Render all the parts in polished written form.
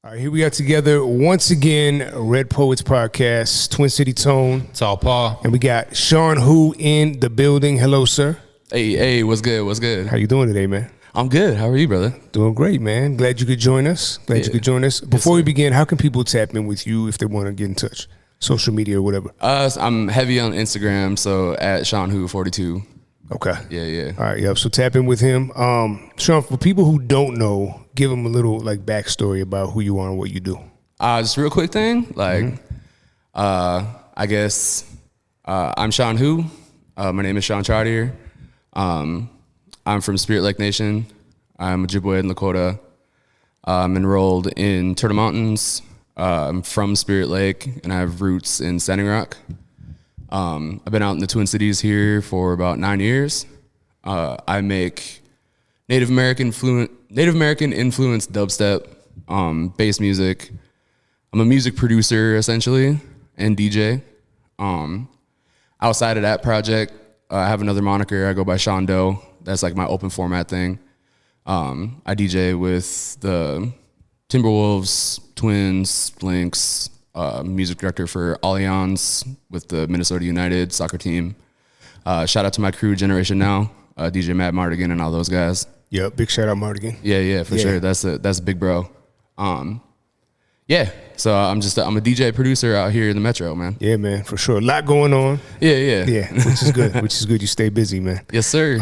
All right, here we are together once again, Red Poets Podcast, Twin City Tone. It's all Paul. And we got Shawn Who in the building. Hello, sir. Hey, what's good? What's good? How you doing today, man? I'm good. How are you, brother? Doing great, man. Glad you could join us. Before we begin, how can people tap in with you if they want to get in touch? Social media or whatever. I'm heavy on Instagram, so at Shawn Who 42. Okay. Yeah. All right, yep. So tap in with him. Shawn, for people who don't know, give them a little like backstory about who you are and what you do. Just a real quick thing. I guess I'm Shawn Who. My name is Shawn Chartier. I'm from Spirit Lake Nation. I'm Ojibwe and Lakota. I'm enrolled in Turtle Mountains. I'm from Spirit Lake, and I have roots in Standing Rock. I've been out in the Twin Cities here for about 9 years. I make Native American influenced dubstep, bass music. I'm a music producer essentially and DJ. Outside of that project, I have another moniker. I go by Shawn Doe. That's like my open format thing. I DJ with the Timberwolves, Twins, Lynx. Music director for Allianz with the Minnesota United soccer team. Shout out to my crew, Generation Now, DJ Matt Mardigan and all those guys. Yeah, big shout out Mardigan. Yeah, for sure. That's a big bro. So I'm a DJ producer out here in the Metro, man. Yeah, man, for sure. A lot going on. Yeah. Which is good. You stay busy, man. Yes, sir.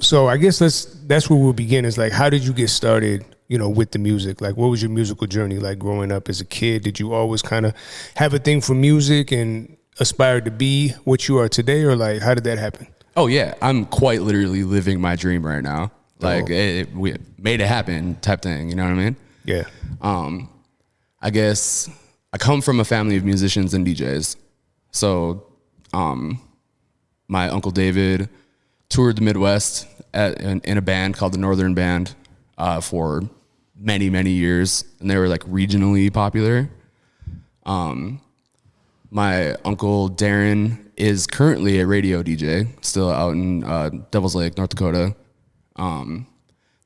So I guess that's where we'll begin. Is like, how did you get started? With the music, like what was your musical journey like growing up as a kid? Did you always kind of have a thing for music and aspire to be what you are today, or like how did that happen? Oh yeah, I'm quite literally living my dream right now. Like we made it happen type thing. You know what I mean? Yeah. I guess I come from a family of musicians and DJs. So, my Uncle David toured the Midwest in a band called the Northern Band for many years, and they were like regionally popular. My uncle Darren is currently a radio DJ, still out in Devil's Lake, North Dakota.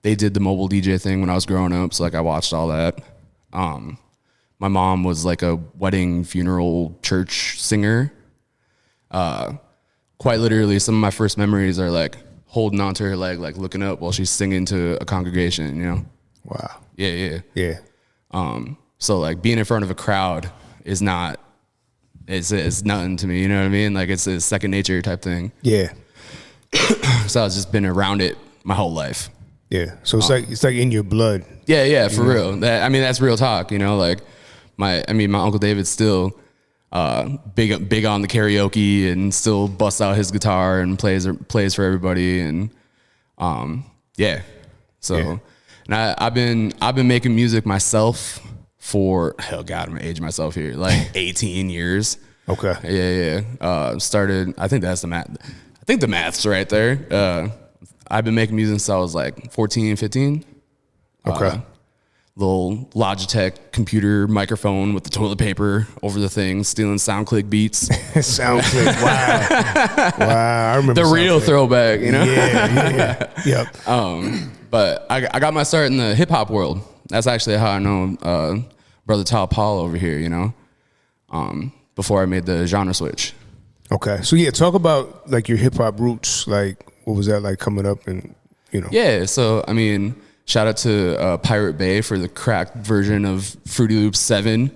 They did the mobile DJ thing when I was growing up, so like I watched all that. My mom was like a wedding, funeral, church singer. Quite literally, some of my first memories are like holding onto her leg, like looking up while she's singing to a congregation, Wow. Yeah. So like being in front of a crowd is it's nothing to me, you know what I mean? Like it's a second nature type thing. Yeah. So I've just been around it my whole life. Yeah. So it's like in your blood. Yeah, for real. That's real talk, like my Uncle David's still big on the karaoke and still busts out his guitar and plays for everybody and and I've been making music myself for I'm gonna age myself here, like 18 years. Okay. Yeah. Started, I think that's the math. I think the math's right there. I've been making music since I was like 14, 15. Okay. Little Logitech computer microphone with the toilet paper over the thing, stealing SoundClick beats. SoundClick, wow. I remember the real throwback, Yeah. Yep. But I got my start in the hip hop world. That's actually how I know brother Paul over here, before I made the genre switch. Okay. So yeah, talk about like your hip hop roots. Like what was that like coming up and Yeah, so shout out to Pirate Bay for the cracked version of Fruity Loops 7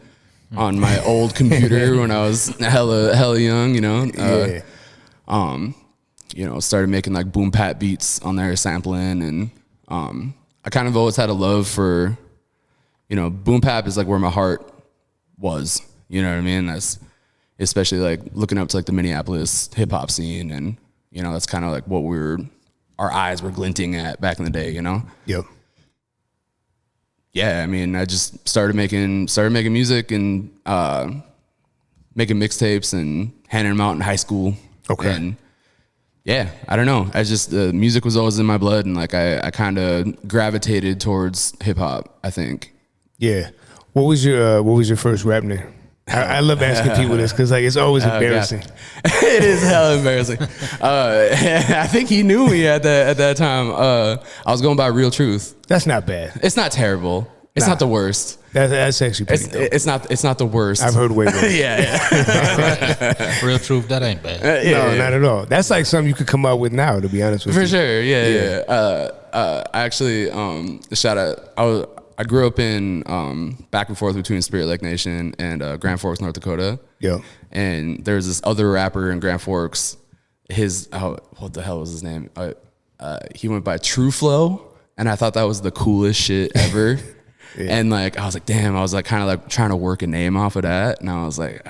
on my old computer when I was hella young, started making like boom pat beats on there, sampling, and I kind of always had a love for, boom bap is like where my heart was, you know what I mean? That's especially like looking up to like the Minneapolis hip hop scene, and that's kind of like what our eyes were glinting at back in the day, Yep. Yeah, I just started making music and making mixtapes and handing them out in high school. Okay. And yeah, I don't know. Music was always in my blood, and like I kind of gravitated towards hip hop, I think. Yeah. What was your first rap name? I love asking people this because like it's always embarrassing. It is hella embarrassing. I think he knew me at that time. I was going by Real Truth. That's not bad. It's not terrible. It's not the worst. That's actually pretty dope. It's not the worst. I've heard way worse. yeah. Real truth, that ain't bad. No, not at all. That's like something you could come out with now, to be honest with you. For sure. Yeah. I actually shout out. I grew up in back and forth between Spirit Lake Nation and Grand Forks, North Dakota. Yeah. And there's this other rapper in Grand Forks. What the hell was his name? He went by True Flow, and I thought that was the coolest shit ever. Yeah. And like I was like, damn, I was like kind of like trying to work a name off of that, and I was like,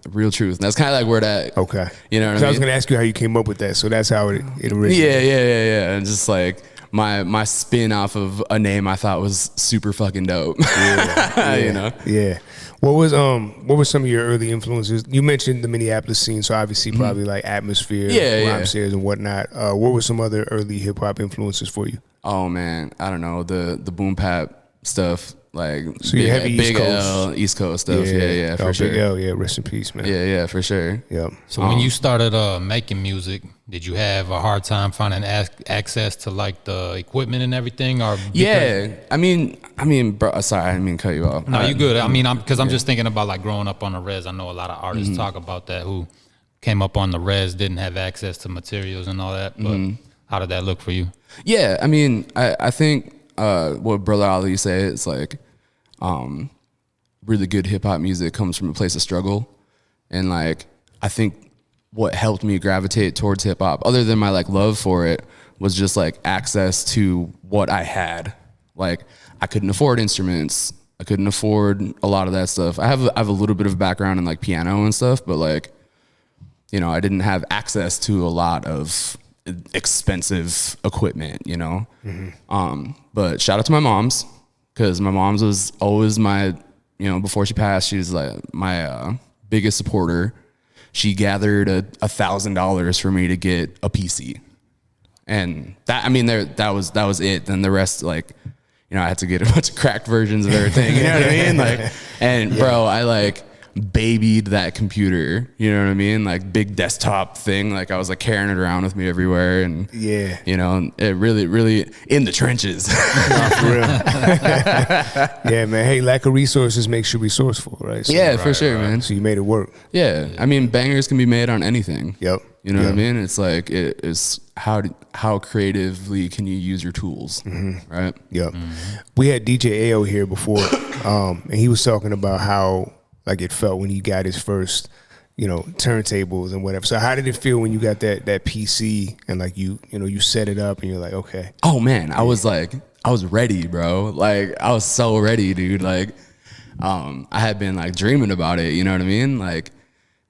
Real Truth. And that's kind of like where that. Okay. You know what I mean? I was gonna ask you how you came up with that, so that's how it originated. Yeah. And just like my spin off of a name I thought was super fucking dope. Yeah. You know? Yeah. What were some of your early influences? You mentioned the Minneapolis scene, so obviously probably like Atmosphere, Rhymesayers and whatnot. What were some other early hip hop influences for you? Oh man, I don't know, the boom bap stuff, like so you heavy Big L, East Coast stuff. Yeah, for sure. Big L, yeah, rest in peace, man. Yeah, for sure. Yeah. So when you started making music, did you have a hard time finding access to like the equipment and everything? Or I mean, bro. Sorry, I didn't mean to cut you off. No, you good. I mean, I'm just thinking about like growing up on the res. I know a lot of artists talk about that who came up on the res, didn't have access to materials and all that. But how did that look for you? Yeah, I mean, I think what Brother Ali said is like, really good hip hop music comes from a place of struggle, and like I think what helped me gravitate towards hip hop, other than my like love for it, was just like access to what I had. Like I couldn't afford instruments, I couldn't afford a lot of that stuff. I have a little bit of background in like piano and stuff, but like, you know, I didn't have access to a lot of expensive equipment, you know. But shout out to my moms, because my mom's was always my, you know, before she passed, she was like my biggest supporter. She gathered $1,000 for me to get a PC, and that, I mean, that was it. Then the rest, like, you know, I had to get a bunch of cracked versions of everything. You know what I mean? Like, and bro, I like babied that computer, you know what I mean? Like big desktop thing. Like I was like carrying it around with me everywhere, and you know, it really in the trenches. For real. Yeah, man. Hey, lack of resources makes you resourceful, right? So, yeah, for sure, man. So you made it work. Yeah, I mean, bangers can be made on anything. Yep. You know what I mean? It's like it's how creatively can you use your tools, right? Yep. We had DJ AO here before, and he was talking about how like it felt when he got his first, you know, turntables and whatever. So how did it feel when you got that PC and like you set it up and you're like, okay. Oh man, I was ready, bro. Like I was so ready, dude. Like I had been like dreaming about it, you know what I mean? Like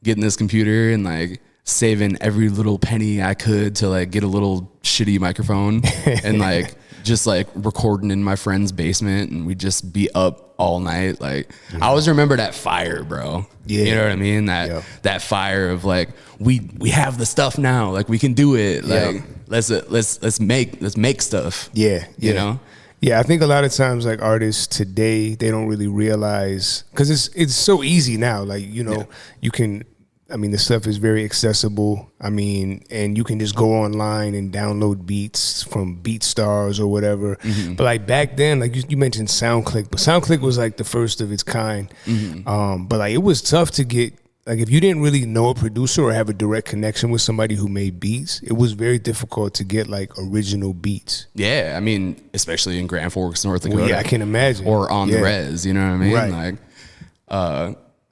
getting this computer and like saving every little penny I could to like get a little shitty microphone and like just like recording in my friend's basement, and we'd just be up all night. Like I always remember that fire, bro. Yeah. You know what I mean? That fire of like, we have the stuff now, like we can do it. Like let's make stuff. Yeah. You know? Yeah, I think a lot of times like artists today, they don't really realize, because it's so easy now. Like, you know, you can, I mean, the stuff is very accessible. I mean, and you can just go online and download beats from BeatStars or whatever. But like back then, like you mentioned SoundClick, but SoundClick was like the first of its kind. But like it was tough to get, like if you didn't really know a producer or have a direct connection with somebody who made beats, it was very difficult to get like original beats. Yeah, I mean, especially in Grand Forks, North Dakota. Well, yeah, I can imagine. Or on the res, you know what I mean? Right. Like,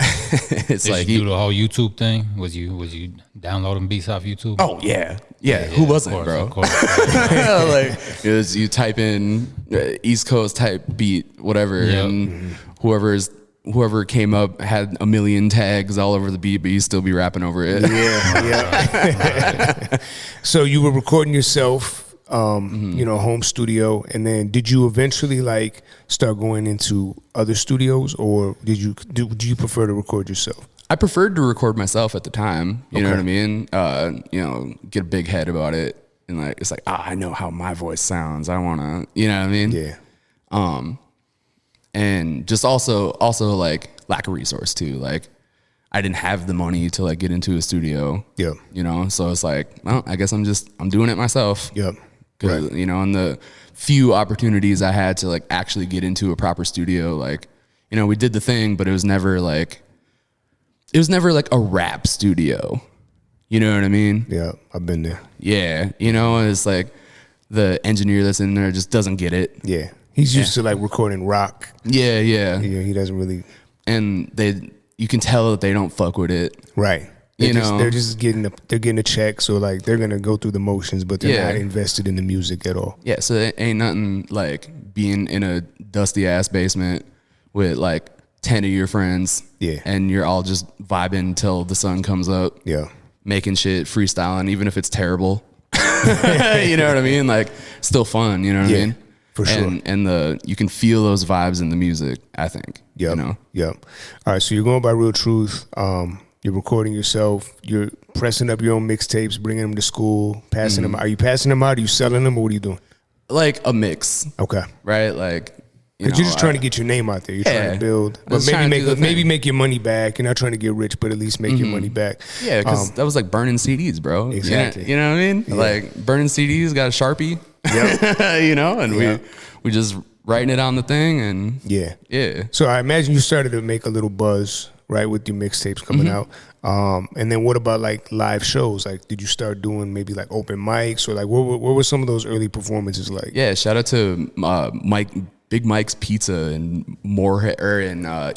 it's Did like you do the whole YouTube thing? Was you downloading beats off YouTube? Oh yeah. Who wasn't, of course, bro? Like it was, you type in East Coast type beat, whatever, and whoever came up had a million tags all over the beat, but you still be rapping over it. Yeah. So you were recording yourself, you know, home studio, and then did you eventually like start going into other studios, or do you prefer to record yourself? I preferred to record myself at the time. You know what I mean? You know, get a big head about it, and like it's like, I know how my voice sounds. I wanna, you know what I mean? Yeah. And just also like lack of resource too. Like I didn't have the money to like get into a studio. Yeah. You know, so it's like, well, I guess I'm doing it myself. Yep. because you know, on the few opportunities I had to like actually get into a proper studio, like, you know, we did the thing, but it was never like a rap studio. You know what I mean? Yeah, I've been there. Yeah, you know, it's like the engineer that's in there just doesn't get it. Yeah, he's used to like recording rock. Yeah. Yeah, he doesn't really. And you can tell that they don't fuck with it. Right. They're just getting a check, so like they're gonna go through the motions, but they're not invested in the music at all. Yeah, so it ain't nothing like being in a dusty ass basement with like 10 of your friends. Yeah. And you're all just vibing until the sun comes up. Yeah. Making shit, freestyling, even if it's terrible. You know what I mean? Like, still fun, you know what I mean? For sure. And you can feel those vibes in the music, I think. Yeah. You know? Yep. All right, so you're going by Real Truth. You're recording yourself. You're pressing up your own mixtapes, bringing them to school, passing them. Are you passing them out? Are you selling them, or what are you doing? Like a mix. Okay. Right? Like, because you're just trying to get your name out there. You're trying to build, but maybe make your money back. You're not trying to get rich, but at least make your money back. Yeah, because that was like burning CDs, bro. Exactly. You know what I mean? Yeah. Like burning CDs, got a Sharpie. Yep. You know, and we just writing it on the thing, and yeah. So I imagine you started to make a little buzz, right, with your mixtapes coming out. And then what about like live shows? Like, did you start doing maybe like open mics, or like what were some of those early performances like? Yeah, shout out to Big Mike's Pizza in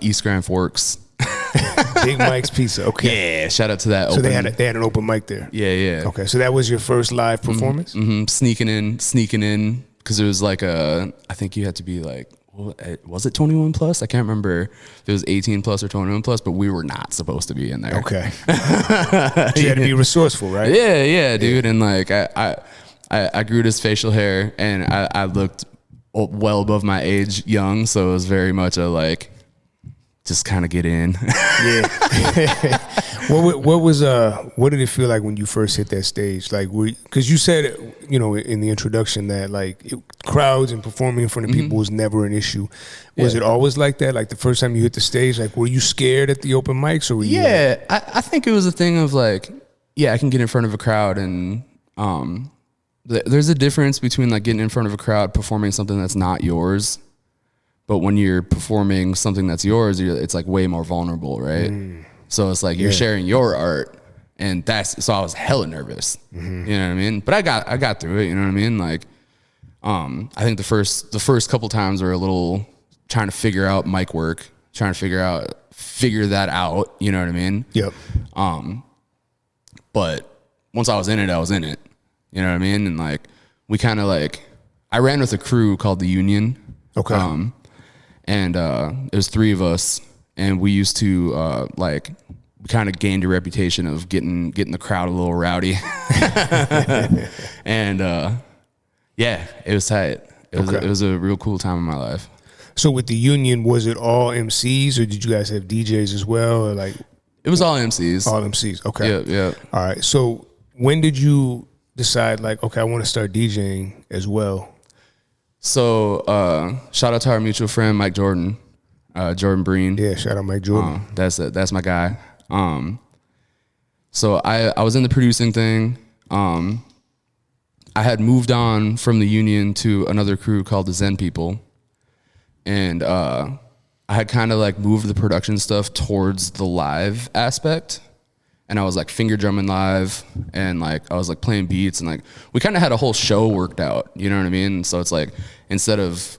East Grand Forks. Big Mike's Pizza. Okay. Yeah, shout out to that. So they had an open mic there. Yeah. Okay, so that was your first live performance. Sneaking in because it was like I think you had to be like, was it 21 plus? I can't remember if it was 18 plus or 21 plus, but we were not supposed to be in there. Okay. So you had to be resourceful, right? Yeah, dude. And like I grew this facial hair, and I looked well above my age, young, so it was very much a like, just kind of get in. Yeah. What did it feel like when you first hit that stage? Like, because you said, you know, in the introduction that like crowds and performing in front of people was never an issue. Was it always like that? Like the first time you hit the stage, like were you scared at the open mics, or were you? Yeah, I think it was a thing of like, yeah, I can get in front of a crowd, and there's a difference between like getting in front of a crowd performing something that's not yours, but when you're performing something that's yours, it's like way more vulnerable, right? So it's like you're sharing your art, and so I was hella nervous. You know what I mean? But I got through it. You know what I mean? Like, I think the first couple times were a little trying to figure out mic work, trying to figure that out. You know what I mean? Yep. But once I was in it, I was in it. You know what I mean? And like, we kind of like, I ran with a crew called the Union. Okay. And it was 3 of us, and we used to like, we kind of gained a reputation of getting the crowd a little rowdy. And yeah, it was tight. It was a real cool time in my life. So with the Union, was it all MCs, or did you guys have DJs as well, or like? It was all MCs. All MCs. Okay. Yeah. All right. So when did you decide, like, okay, I want to start DJing as well? So shout out to our mutual friend Mike Jordan, Jordan Breen. Yeah, shout out Mike Jordan. That's my guy. So I was in the producing thing. I had moved on from the Union to another crew called the Zen People, and I had kind of like moved the production stuff towards the live aspect. And I was like finger drumming live, and like I was like playing beats, and like we kind of had a whole show worked out, you know what I mean? So it's like, instead of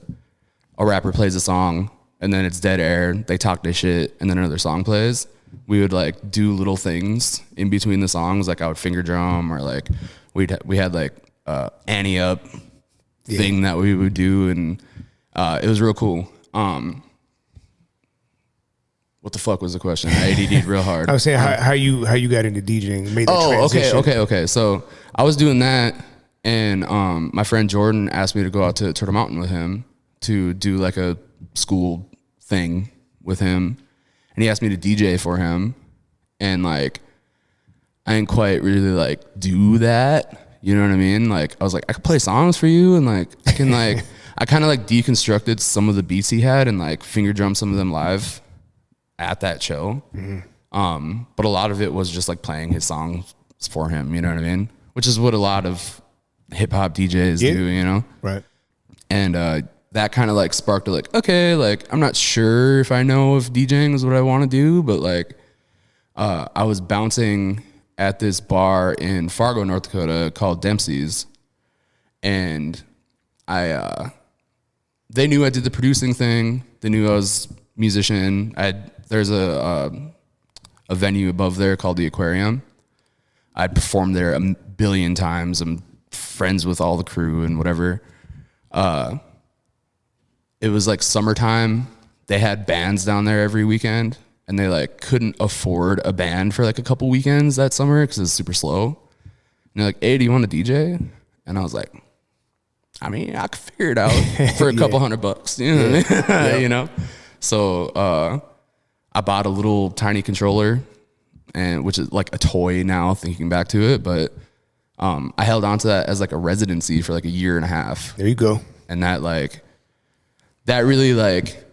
a rapper plays a song and then it's dead air, they talk their shit, and then another song plays, we would like do little things in between the songs. Like I would finger drum, or like we had like Annie Up thing that we would do, and it was real cool. What the fuck was the question? I ADD'd real hard. I was saying how you got into DJing, made the transition. Okay. So I was doing that, and my friend Jordan asked me to go out to Turtle Mountain with him to do like a school thing with him, and he asked me to DJ for him, and like I didn't quite really like do that. You know what I mean? Like I was like, I could play songs for you, and like I can like I kind of like deconstructed some of the beats he had and like finger drum some of them live at that show. But a lot of it was just like playing his songs for him, you know what I mean? Which is what a lot of hip hop DJs do, you know? Right. And that kind of like sparked like, okay, like I'm not sure if I know if DJing is what I want to do, but like I was bouncing at this bar in Fargo, North Dakota called Dempsey's, and they knew I did the producing thing. They knew I was a musician. There's a venue above there called the Aquarium. I'd performed there a billion times. I'm friends with all the crew and whatever. It was like summertime. They had bands down there every weekend, and they like couldn't afford a band for like a couple weekends that summer because it's super slow. And they're like, "Hey, do you want to DJ?" And I was like, I mean, I could figure it out for a couple $100, you know what I mean? You know? So I bought a little tiny controller, and which is like a toy now, thinking back to it, but I held on to that as like a residency for like a year and a half. There you go. And that really like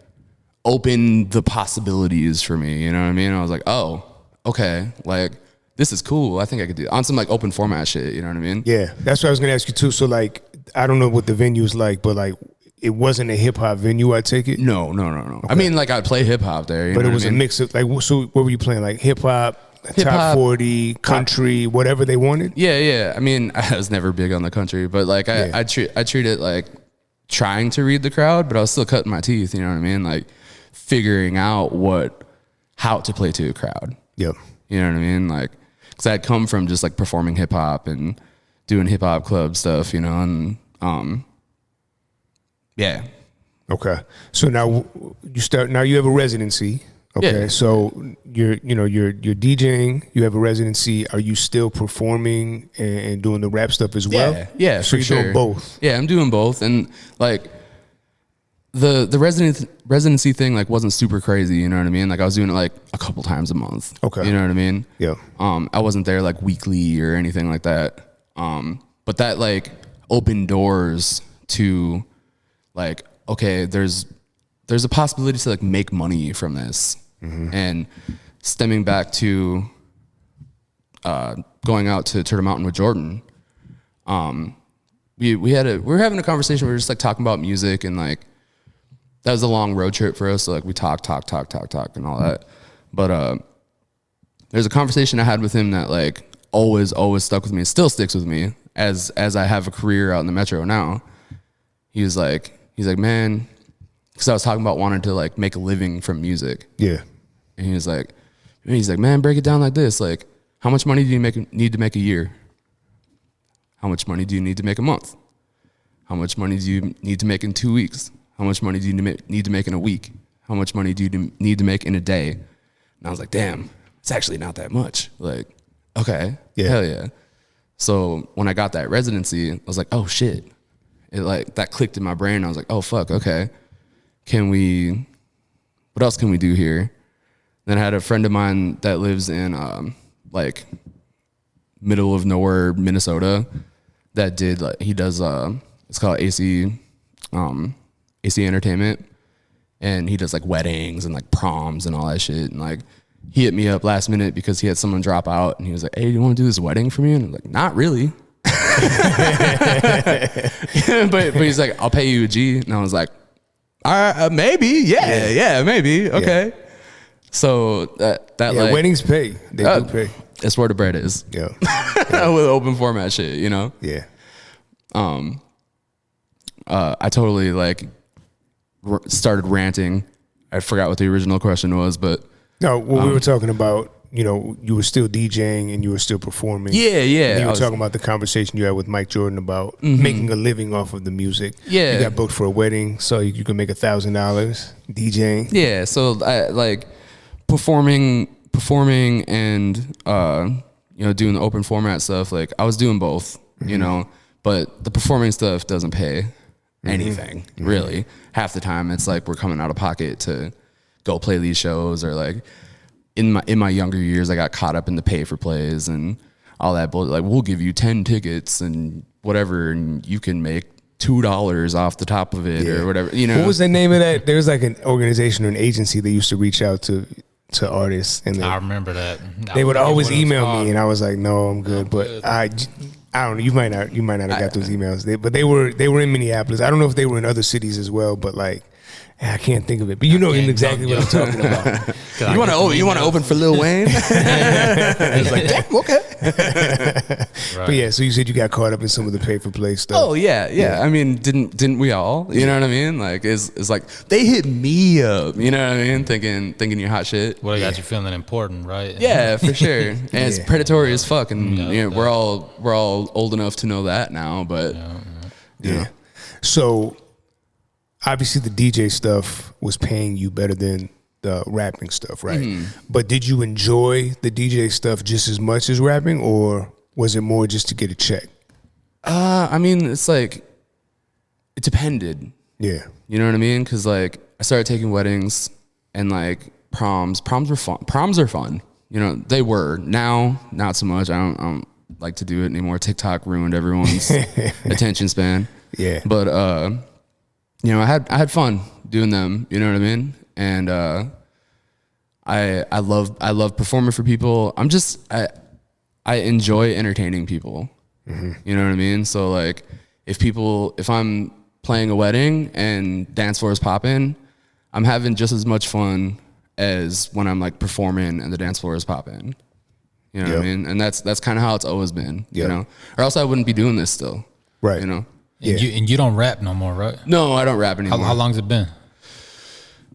opened the possibilities for me, you know what I mean? I was like, oh, okay, like this is cool. I think I could do on some like open format shit, you know what I mean? Yeah, that's what I was gonna ask you too. So like, I don't know what the venue's like, but like, it wasn't a hip hop venue, I take it? No. Okay. I mean, like I'd play hip hop there, but it was a mix of like, so what were you playing? Like hip hop, top 40, country, whatever they wanted? Yeah. I mean, I was never big on the country, but like I treat it like trying to read the crowd, but I was still cutting my teeth, you know what I mean? Like figuring out how to play to a crowd. Yep. You know what I mean? Like, cause I'd come from just like performing hip hop and doing hip hop club stuff, you know, and yeah. Okay. So now you have a residency. Okay. Yeah. So you're DJing, you have a residency. Are you still performing and doing the rap stuff as well? Yeah. So you're doing both. Yeah, I'm doing both. And like the residency thing like wasn't super crazy, you know what I mean? Like I was doing it like a couple times a month. Okay. You know what I mean? Yeah. I wasn't there like weekly or anything like that. But that like opened doors to like, okay, there's a possibility to like make money from this. Mm-hmm. And stemming back to going out to Turtle Mountain with Jordan, we were having a conversation. We were just like talking about music, and like that was a long road trip for us. So like we talk and all that. But there's a conversation I had with him that like always stuck with me. It still sticks with me as I have a career out in the metro now. He's like, man, because I was talking about wanting to like make a living from music. Yeah. And he's like, man, break it down like this. Like, how much money do you need to make a year? How much money do you need to make a month? How much money do you need to make in 2 weeks? How much money do you need to make in a week? How much money do you need to make in a day? And I was like, damn, it's actually not that much. Like, okay, yeah. Hell yeah. So when I got that residency, I was like, oh shit. It like, that clicked in my brain. I was like, oh fuck, okay. What else can we do here? Then I had a friend of mine that lives in like middle of nowhere, Minnesota, that did like, he does it's called AC Entertainment, and he does like weddings and like proms and all that shit. And like he hit me up last minute because he had someone drop out, and he was like, hey, do you want to do this wedding for me? And I was like, not really. but he's like, I'll pay you a G. And I was like, maybe, yeah, maybe, okay. Yeah. So that like weddings pay. They do pay. That's where the bread is. Yeah. With open format shit, you know. Yeah. I totally like started ranting. I forgot what the original question was, but no, we were talking about, you know, you were still DJing and you were still performing. Yeah. And you were talking about the conversation you had with Mike Jordan about making a living off of the music. Yeah. You got booked for a wedding, so you can make $1,000 DJing. Yeah. So I like performing and you know, doing the open format stuff. Like I was doing both, you know, but the performing stuff doesn't pay anything really. Half the time it's like we're coming out of pocket to go play these shows, or like in my younger years I got caught up in the pay for plays and all that bullshit. Like we'll give you 10 tickets and whatever, and you can make $2 off the top of it or whatever, you know. What was the name of that? There was like an organization or an agency that used to reach out to artists, and I remember that. They would always email me, and I was like, no, I'm good. But I I don't know. You might not have got those emails. But they were in Minneapolis. I don't know if they were in other cities as well. But like, I can't think of it. But you know exactly what I'm talking about. You want to open for Lil Wayne? It's like, damn, okay. Right. But yeah, so you said you got caught up in some of the pay for play stuff. Oh yeah. I mean, didn't we all? You know what I mean? Like, it's like they hit me up. You know what I mean? Thinking you're hot shit. Well, they got you feeling important, right? Yeah, for sure. And it's predatory as fuck. And we're all old enough to know that now. But yeah. So obviously the DJ stuff was paying you better than the rapping stuff, right? Mm-hmm. But did you enjoy the DJ stuff just as much as rapping, or was it more just to get a check? I mean, it's like, it depended. Yeah. You know what I mean? Because like, I started taking weddings and like proms. Proms were fun. Proms are fun. You know, they were. Now, not so much. I don't like to do it anymore. TikTok ruined everyone's attention span. Yeah. But you know, I had fun doing them. You know what I mean? And I love performing for people. I enjoy entertaining people. Mm-hmm. You know what I mean? So like, if I'm playing a wedding and dance floor is popping, I'm having just as much fun as when I'm like performing and the dance floor is popping. You know what I mean? And that's kind of how it's always been. You know, or else I wouldn't be doing this still. Right. You know. And you don't rap no more, right? No, I don't rap anymore. How long's it been?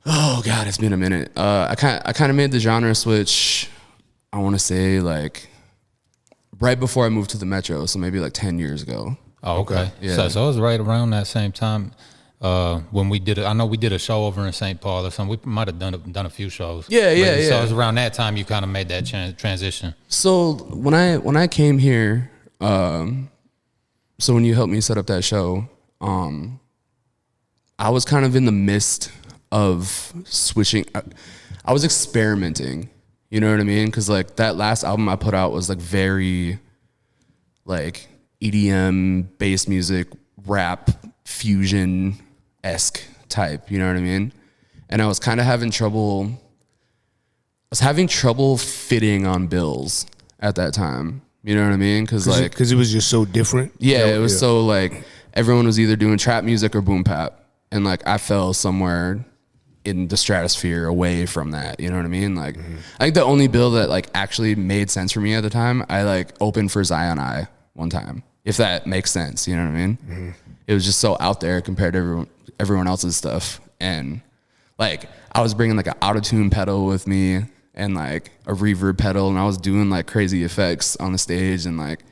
Oh God, it's been a minute. I kind of made the genre switch. I want to say like right before I moved to the Metro, so maybe like 10 years ago. Oh, okay. Yeah. So it was right around that same time when we did. I know we did a show over in St. Paul or something. We might have done a few shows. Yeah. So it was around that time you kind of made that transition. So when I came here, so when you helped me set up that show, I was kind of in the midst of switching. I was experimenting. You know what I mean? Because like that last album I put out was like very like EDM, bass music, rap, fusion-esque type. You know what I mean? And I was kind of having trouble. I was having trouble fitting on bills at that time. You know what I mean? Because it was just so different. Yeah, it was so like everyone was either doing trap music or boom bap, and like I fell somewhere in the stratosphere away from that. You know what I mean? Like I think the only bill that like actually made sense for me at the time, I like opened for Zion I one time, if that makes sense. You know what I mean? Mm-hmm. It was just so out there compared to everyone else's stuff, and like I was bringing like an auto-tune pedal with me and like a reverb pedal, and I was doing like crazy effects on the stage, and like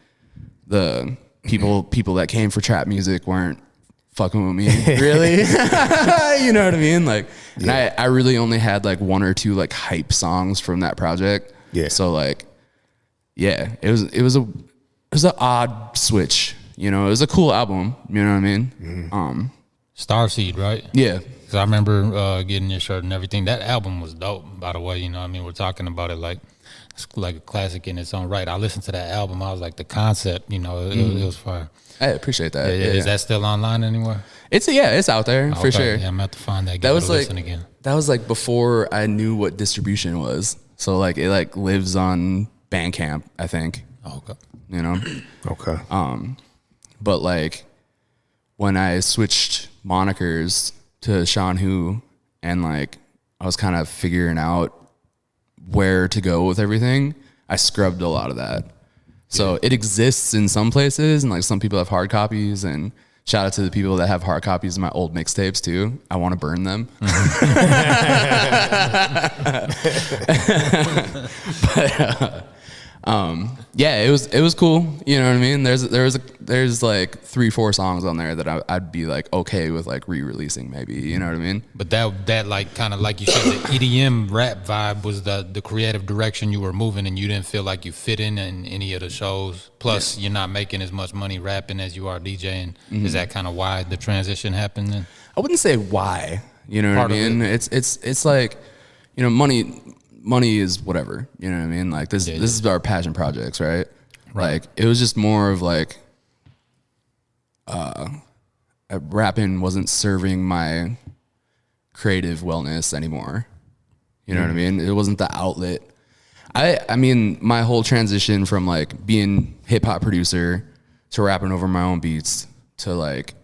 the people that came for trap music weren't fucking with me really. You know what I mean? Like, and I really only had like one or two like hype songs from that project. Yeah. So like, yeah, it was an odd switch. You know, it was a cool album. You know what I mean? Mm-hmm. Starseed, right? Yeah. Because I remember getting your shirt and everything. That album was dope, by the way. You know what I mean? We're talking about it like it's like a classic in its own right. I listened to that album. I was like, the concept, you know, it was fire. I appreciate that. Yeah. Is that still online anywhere? It's out there for sure. Yeah, I'm about to find that. That was like listen again. That was like before I knew what distribution was. So like it like lives on Bandcamp, I think. Oh, okay. You know. Okay. But like when I switched monikers to Shawn Who, and like I was kind of figuring out where to go with everything, I scrubbed a lot of that. So it exists in some places, and like some people have hard copies, and shout out to the people that have hard copies of my old mixtapes too. I want to burn them. But yeah, it was cool. You know what I mean? There's like 3-4 songs on there that I'd be like okay with like re-releasing maybe. You know what I mean? But that like kind of like you said, the EDM rap vibe was the creative direction you were moving, and you didn't feel like you fit in any of the shows. Plus, you're not making as much money rapping as you are DJing. Mm-hmm. Is that kind of why the transition happened then? I wouldn't say why. You know what I mean? It's like, you know, money is whatever, you know what I mean? Like this is our passion projects, right? Like it was just more of like rapping wasn't serving my creative wellness anymore. You know what I mean? It wasn't the outlet. I mean my whole transition from like being hip hop producer to rapping over my own beats to like,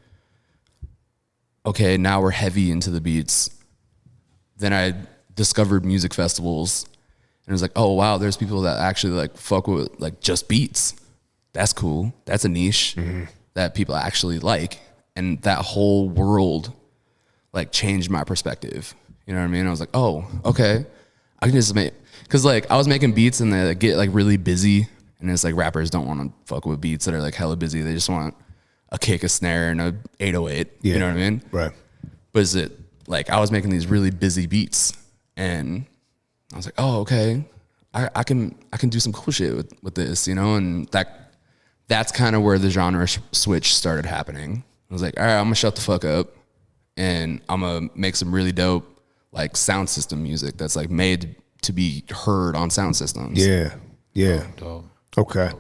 okay, now we're heavy into the beats. Then I discovered music festivals and it was like, oh wow, there's people that actually like fuck with like just beats. That's cool. That's a niche that people actually like. And that whole world like changed my perspective. You know what I mean? I was like, oh, okay. I can just make, cause like I was making beats and they like, get like really busy and it's like rappers don't want to fuck with beats that are like hella busy. They just want a kick, a snare and a 808. Yeah. You know what I mean? Right. But is it like, I was making these really busy beats and I was like, oh, okay. I can do some cool shit with this, you know? And that's kind of where the genre switch started happening. I was like, all right, I'm gonna shut the fuck up and I'm gonna make some really dope like sound system music that's like made to be heard on sound systems. Yeah. Yeah. Dope. Okay.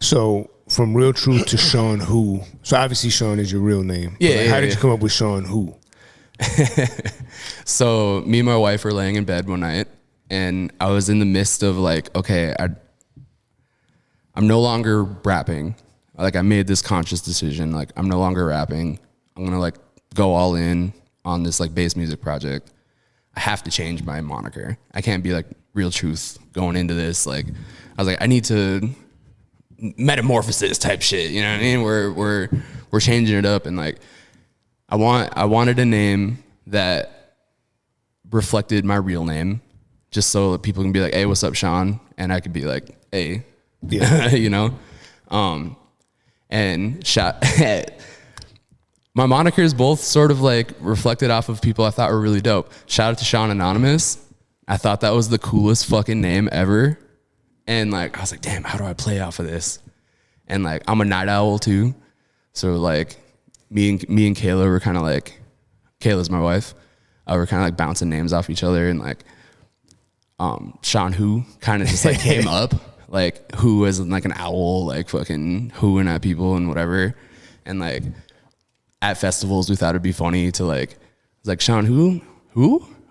So from Real Truth to Shawn Who. So obviously Shawn is your real name. Yeah. Like, how did you come up with Shawn Who? So me and my wife were laying in bed one night and I was in the midst of like, okay, I'm no longer rapping. Like I made this conscious decision. Like I'm no longer rapping. I'm gonna like go all in on this like bass music project. I have to change my moniker. I can't be like Real Truth going into this. Like I was like, I need to metamorphosis type shit. You know what I mean? We're changing it up and like I wanted a name that reflected my real name, just so that people can be like, hey, what's up, Shawn? And I could be like, hey, Yeah. you know? And my monikers both sort of like reflected off of people I thought were really dope. Shout out to Shawn Anonymous. I thought that was the coolest fucking name ever. And like, I was like, damn, how do I play off of this? And like, I'm a night owl too. So like me and Kayla were kind of like, Kayla's my wife. We're kind of like bouncing names off each other and like, Shawn Who kind of just like came up. Like who as like an owl, like fucking hooing at people and whatever. And like at festivals, we thought it'd be funny to like, it's like Shawn Who?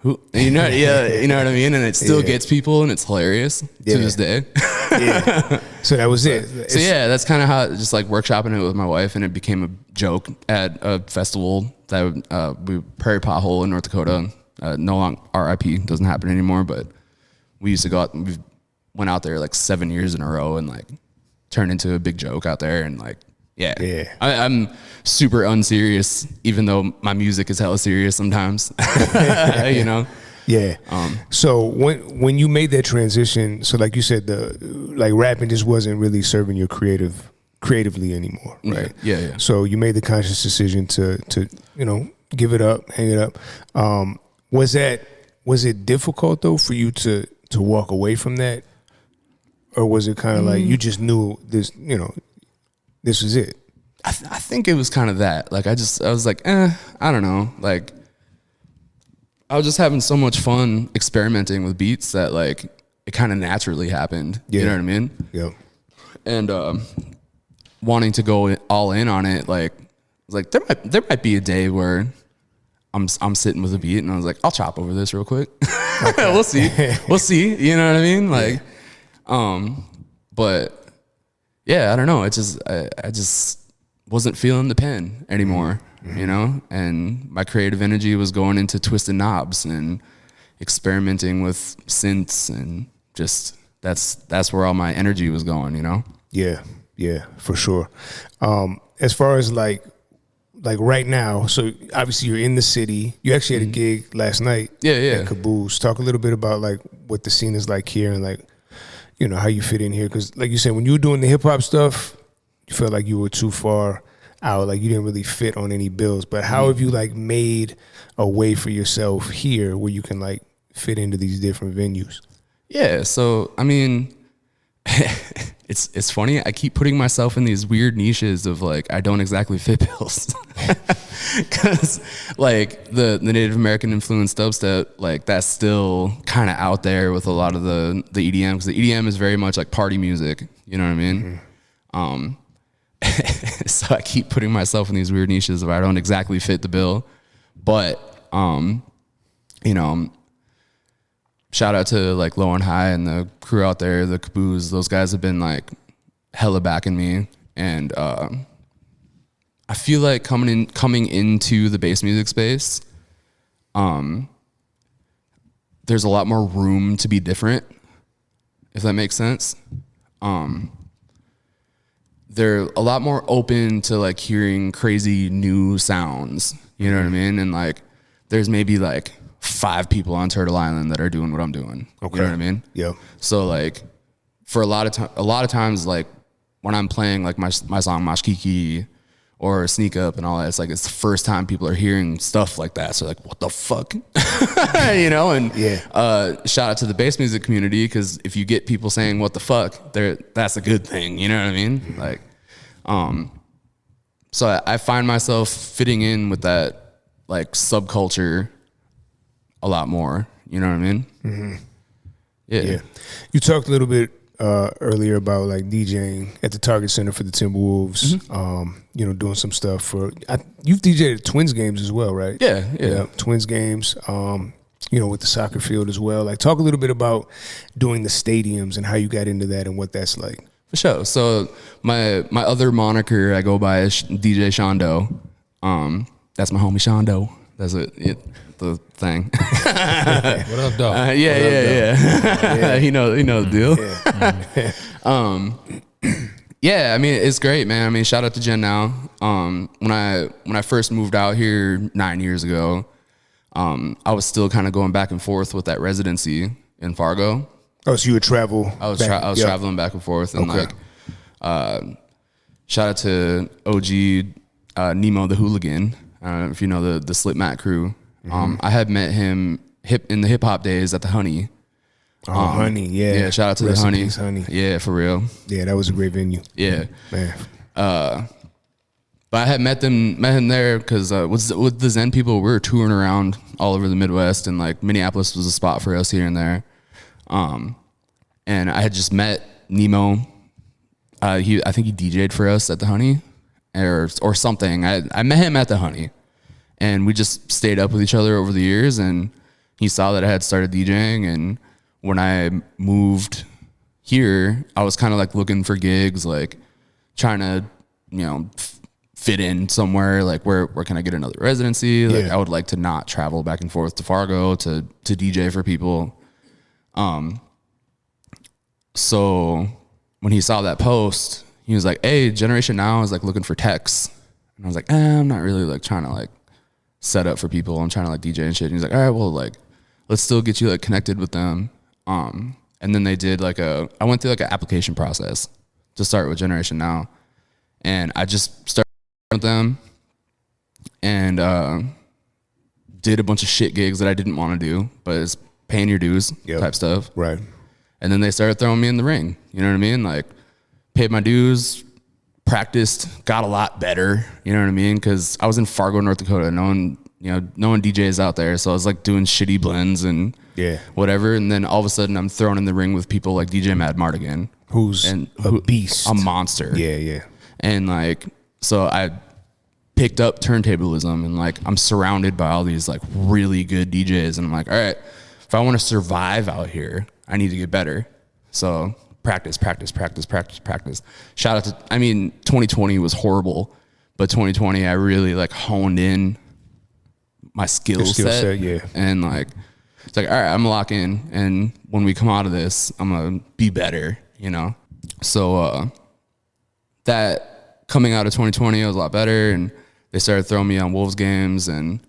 And you know, yeah, you know what I mean? And it still gets people and it's hilarious to this day. Yeah. So that was it. So yeah, that's kind of how just like workshopping it with my wife and it became a joke at a festival that we Prairie Pothole in North Dakota. No longer RIP, doesn't happen anymore, but we used to go out and we went out there like 7 years in a row and like turned into a big joke out there and like, yeah. I'm super unserious, even though my music is hella serious sometimes, you know? Yeah. So when you made that transition, so like you said, like rapping just wasn't really serving your creatively anymore, right? Yeah. So you made the conscious decision to you know, give it up, hang it up. Was it difficult though for you to walk away from that? Or was it kind of like you just knew this, you know, this was it? I think it was kind of that. Like I was like, I don't know. Like I was just having so much fun experimenting with beats that like it kind of naturally happened. Yeah. You know what I mean? Yeah. And wanting to go all in on it, like there might be a day where I'm sitting with a beat and I was like, I'll chop over this real quick. Okay. We'll see. You know what I mean? Like, but yeah, I don't know. It just I just wasn't feeling the pen anymore, you know? And my creative energy was going into twisting knobs and experimenting with synths and just that's where all my energy was going, you know? Yeah, for sure. As far as like right now, so obviously you're in the city. You actually had a gig last night at Caboose. Talk a little bit about like what the scene is like here and like, you know, how you fit in here. Because like you said, when you were doing the hip hop stuff, you felt like you were too far out, like you didn't really fit on any bills. But how have you like made a way for yourself here where you can like fit into these different venues? Yeah, so I mean, it's funny. I keep putting myself in these weird niches of like I don't exactly fit bills, because like the Native American influenced dubstep, like that's still kind of out there with a lot of the EDM, because the EDM is very much like party music. You know what I mean? So I keep putting myself in these weird niches of I don't exactly fit the bill, but you know. Shout out to like Low and High and the crew out there, the Caboose. Those guys have been like hella backing me And I feel like coming into the bass music space, there's a lot more room to be different, if that makes sense. They're a lot more open to like hearing crazy new sounds, you know what I mean? And like there's maybe like 5 people on Turtle Island that are doing what I'm doing. Okay. You know what I mean? Yeah. So like for a lot of times, like when I'm playing like my song Mashkiki or Sneak Up and all that, it's like it's the first time people are hearing stuff like that. So like, what the fuck? You know? And shout out to the bass music community, because if you get people saying what the fuck, that's a good thing. You know what I mean? Like, so I find myself fitting in with that like subculture a lot more. You know what I mean? Mm-hmm. Yeah. You talked a little bit earlier about like DJing at the Target Center for the Timberwolves. Mm-hmm. You know, doing some stuff for you've DJed at Twins games as well, right? Yeah. Twins games. You know, with the soccer field as well. Like, talk a little bit about doing the stadiums and how you got into that and what that's like. For sure. So my other moniker I go by is DJ Shondo. That's my homie Shondo. That's the thing. What up, dog? Yeah. He know the deal. Yeah. Yeah, I mean, it's great, man. I mean, shout out to Jen now. When I first moved out here 9 years ago, I was still kind of going back and forth with that recidency in Fargo. Oh, so you would travel? I was traveling back and forth, and like, shout out to OG Nemo the Hooligan. I don't know if you know the Slipmat crew. Mm-hmm. I had met him in the hip hop days at the Honey. Oh, Honey, yeah. Yeah, shout out to Rest the in Honey. peace, Honey. Yeah, for real. Yeah, that was a great venue. Yeah. Man. But I had met him there because with the Zen people, we were touring around all over the Midwest, and like Minneapolis was a spot for us here and there. And I had just met Nemo. I think he DJ'd for us at the Honey or something. I met him at the Honey, and we just stayed up with each other over the years, and he saw that I had started DJing, and when I moved here, I was kind of like looking for gigs, like trying to, you know, fit in somewhere, like where can I get another residency? Like I would like to not travel back and forth to Fargo to DJ for people. So when he saw that post, he was like, "Hey, Generation Now is like looking for techs." And I was like, I'm not really like trying to like set up for people. I'm trying to like DJ and shit. And he's like, "All right, well, like let's still get you like connected with them." And then they did like I went through like an application process to start with Generation Now. And I just started with them and did a bunch of shit gigs that I didn't want to do, but it's paying your dues type stuff. Right. And then they started throwing me in the ring. You know what I mean? Like, paid my dues, practiced, got a lot better. You know what I mean? Because I was in Fargo, North Dakota. No one DJs out there. So I was like doing shitty blends and whatever. And then all of a sudden I'm thrown in the ring with people like DJ Mad Mardigan. Who's a beast. A monster. Yeah. And like, so I picked up turntablism, and like I'm surrounded by all these like really good DJs, and I'm like, all right, if I want to survive out here, I need to get better. So practice. Shout out to, 2020 was horrible, but 2020 I really like honed in my skill set. And like, it's like, all right, I'm gonna lock in, and when we come out of this, I'm gonna be better, you know? So that coming out of 2020, I was a lot better, and they started throwing me on Wolves games, and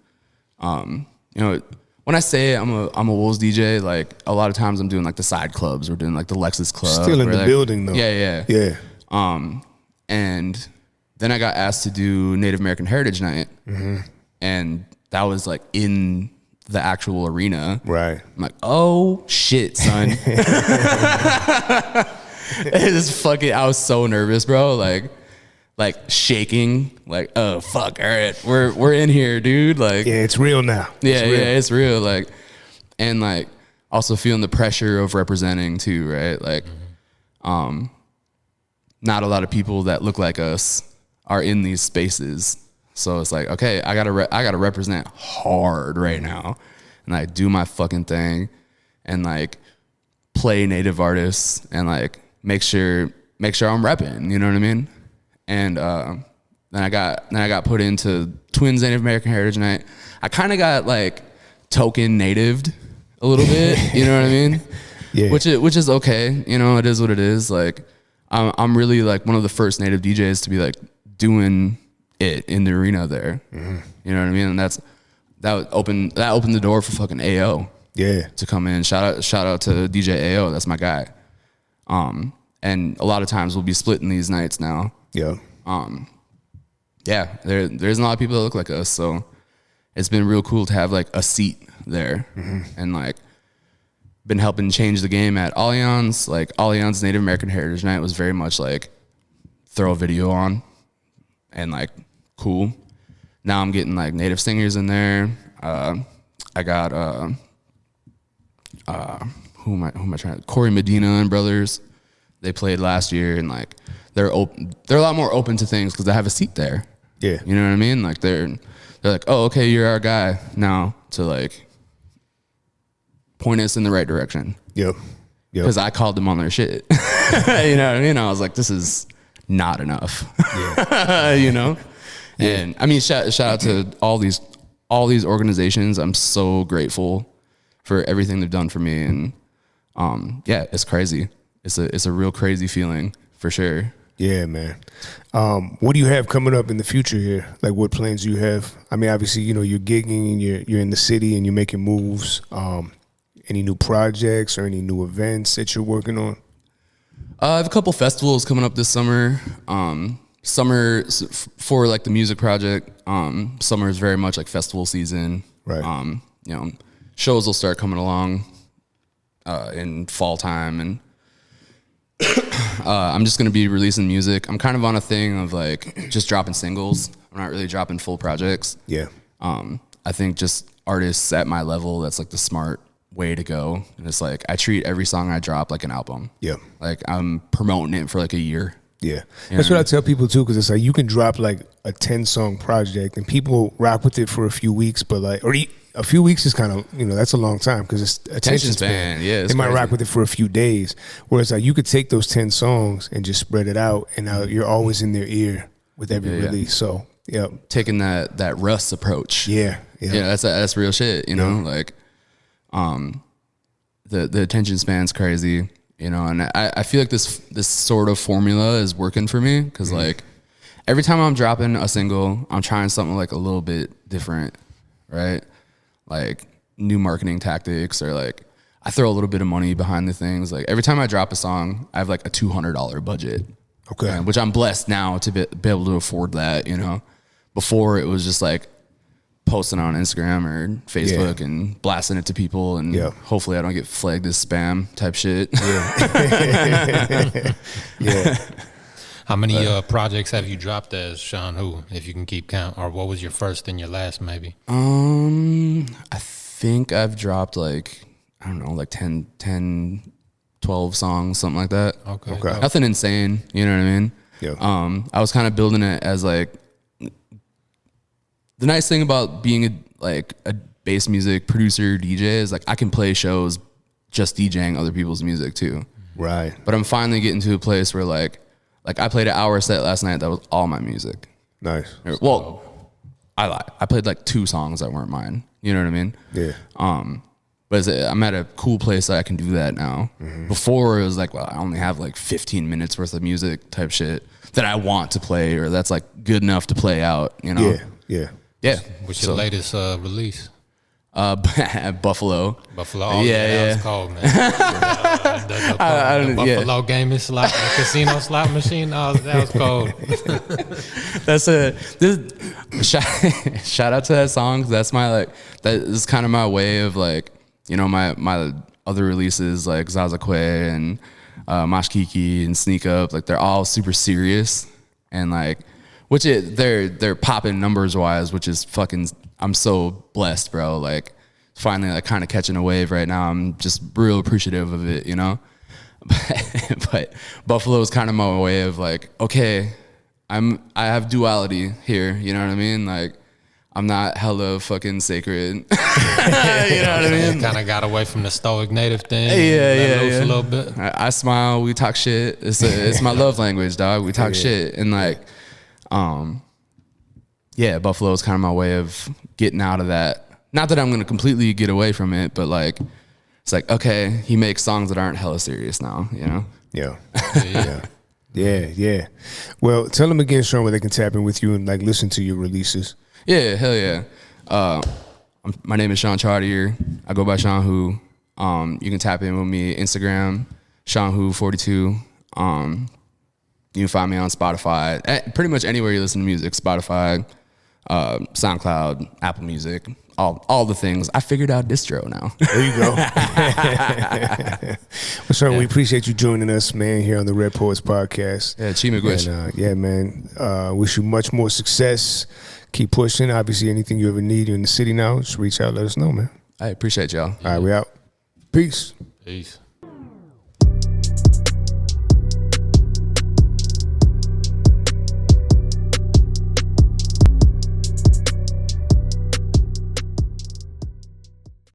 you know, when I say I'm a Wolves DJ, like a lot of times I'm doing like the side clubs, we're doing like the Lexus Club. Still in the building though. Yeah. And then I got asked to do Native American Heritage Night, and that was like in the actual arena. Right. I'm like, oh shit, son. It's fucking, I was so nervous, bro. Like shaking, like, oh fuck, all right, we're in here, dude. Like, yeah, it's real now. It's real. Like, and like also feeling the pressure of representing too, right? Like, not a lot of people that look like us are in these spaces, so it's like, okay, I gotta represent hard right now, and like do my fucking thing, and like play native artists, and like make sure I'm repping. You know what I mean? and then I got put into Twins Native American Heritage Night. I kind of got like token natived a little bit, you know what I mean? Yeah. Which is okay, you know, it is what it is. Like I'm really like one of the first native DJs to be like doing it in the arena there. Mm-hmm. You know what I mean? And that opened the door for fucking AO. Yeah. To come in. Shout out to DJ AO, that's my guy. And a lot of times we'll be splitting these nights now. Yeah. Yeah, there's a lot of people that look like us, so it's been real cool to have like a seat there. Mm-hmm. And like been helping change the game at Allianz. Like Allianz Native American Heritage Night was very much like throw a video on and like cool. Now I'm getting like native singers in there. I got who am I trying to, Corey Medina and brothers. They played last year, and like they're a lot more open to things because I have a seat there. Yeah. You know what I mean? Like they're like, oh, okay, you're our guy now to like point us in the right direction. Yep. Because I called them on their shit. You know what I mean? I was like, this is not enough. Yeah. You know? Yeah. And I mean, shout out to all these organizations. I'm so grateful for everything they've done for me. And yeah, it's crazy. It's a real crazy feeling for sure. Yeah, man. What do you have coming up in the future here? Like, what plans do you have? I mean, obviously, you know, you're gigging and you're in the city and you're making moves. Any new projects or any new events that you're working on? I have a couple festivals coming up this summer. Summer for like the music project. Summer is very much like festival season. Right. You know, shows will start coming along in fall time, and I'm just gonna be releasing music. I'm kind of on a thing of like just dropping singles. I'm not really dropping full projects. Yeah. I think just artists at my level, that's like the smart way to go. And it's like I treat every song I drop like an album. Yeah. Like I'm promoting it for like a year. Yeah. That's what I tell people too, because it's like you can drop like a 10-song project and people rock with it for a few weeks, but like, or a few weeks is kind of, you know, that's a long time because it's attention span. Yeah, they might rock with it for a few days. Whereas like you could take those 10 songs and just spread it out, and now you're always in their ear with every release. So yeah, taking that Russ approach. Yeah. That's real shit. You know, like the attention span's crazy. You know, and I feel like this sort of formula is working for me because like every time I'm dropping a single, I'm trying something like a little bit different, right? Like new marketing tactics, or like I throw a little bit of money behind the things. Like every time I drop a song, I have like a $200 budget. Okay. Which I'm blessed now to be able to afford that, you know. Before it was just like posting on Instagram or Facebook and blasting it to people, and hopefully I don't get flagged as spam type shit. Yeah. Yeah. How many projects have you dropped as Shawn Who, if you can keep count? Or what was your first and your last, maybe? I think I've dropped like, I don't know, like 10, 12 songs, something like that. Okay. Nothing insane, you know what I mean? Yeah. I was kind of building it as like, the nice thing about being a bass music producer, DJ, is like I can play shows just DJing other people's music too. Right. But I'm finally getting to a place where like I played an hour set last night that was all my music. Nice. Well, I lied. I played like 2 songs that weren't mine. You know what I mean? Yeah. But I'm at a cool place that I can do that now. Mm-hmm. Before it was like, well, I only have like 15 minutes worth of music type shit that I want to play, or that's like good enough to play out, you know? Yeah. What's your latest release? Buffalo. Buffalo. Oh, that was cold, man. The Buffalo gaming slot, the casino slot machine. Oh, that was cold. Shout out to that song. That's my that is kind of my way of like, you know, my other releases like Zazakwe and Mashkiki and Sneak Up, like they're all super serious and like. They're popping numbers wise, which is fucking. I'm so blessed, bro. Like finally, like kind of catching a wave right now. I'm just real appreciative of it, you know. But Buffalo is kind of my way of like, okay, I have duality here. You know what I mean? Like I'm not hella fucking sacred. You know what I mean? Kind of got away from the stoic native thing. Yeah. A little bit. I smile. We talk shit. It's my love language, dog. We talk shit, and like. yeah, Buffalo is kind of my way of getting out of that. Not that I'm going to completely get away from it, but like, it's like, okay, he makes songs that aren't hella serious now, you know? Yeah. Yeah. Well, tell them again, Shawn, where they can tap in with you and like listen to your releases. Yeah, hell yeah. My name is Shawn Chartier. I go by Shawn Who. You can tap in with me Instagram, Shawn Who 42. You can find me on Spotify, pretty much anywhere you listen to music. Spotify, SoundCloud, Apple Music, all the things. I figured out distro now. There you go. Well, Shawn, we appreciate you joining us, man, here on the Red Poets Podcast. Yeah, Chimigwish. And, yeah, man. Wish you much more success. Keep pushing. Obviously, anything you ever need, you're in the city now, just reach out, let us know, man. I appreciate y'all. All right, we out. Peace. Peace.